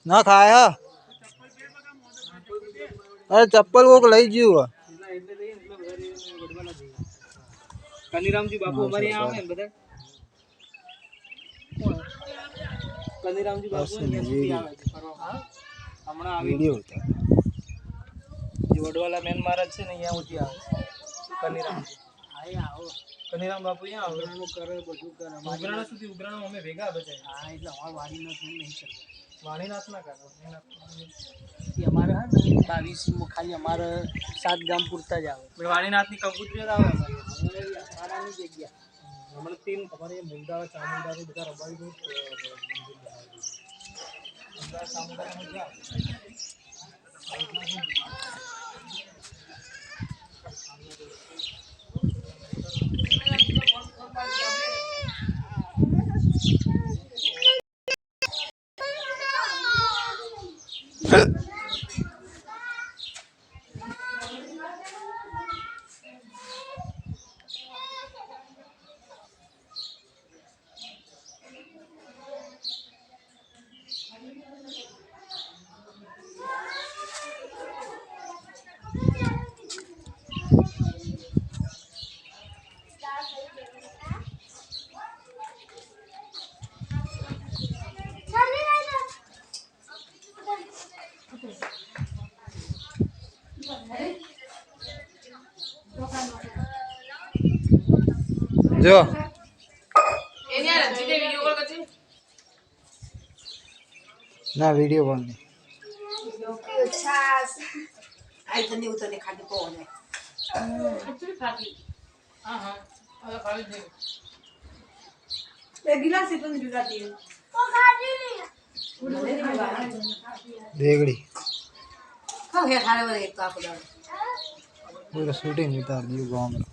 ના ખાય અરે ચપ્પલ કોક લઈ ગયું કનીરામજી બાપુ અમારે यहाँ આવે ને બધા કનીરામજી બાપુ અહીંયા આવે હમણાં આવી વિડિયો જે વડવાલા મેન મહારાજ છે ને અહીંયા ઉઠી આવે કનીરામજી આવો કનીરામ બાપુ અહીંયા ઉઘરાણું કરે બધું કરે ઉઘરાણા સુધી ઉઘરાણું અમે ભેગા બધા હા એટલે અમાર વાડીનો નહીં કરે વાણીનાથ ના કરે અમારે હા ને 22 ખાલી અમારે 7 ગામ પૂરતા જ આવે વાણીનાથની કંકુત્રીઓ આવે અમારાની જગ્યા હમણાં 3 તમારે મુંડા ચામુંડા બધા રબાઈ મુંડા ચામુંડા મજા જો ના વિડિયો કોણ આઈ તને ઉતરને ખાડી પોને હા હવે ખાલી દે એ ગિલાસ ઇતને જુગાતી है દેગડી હા હે ખાલે વાલે એક કાપ દાવ પૂरा शूटिंग उतार दियो गांव में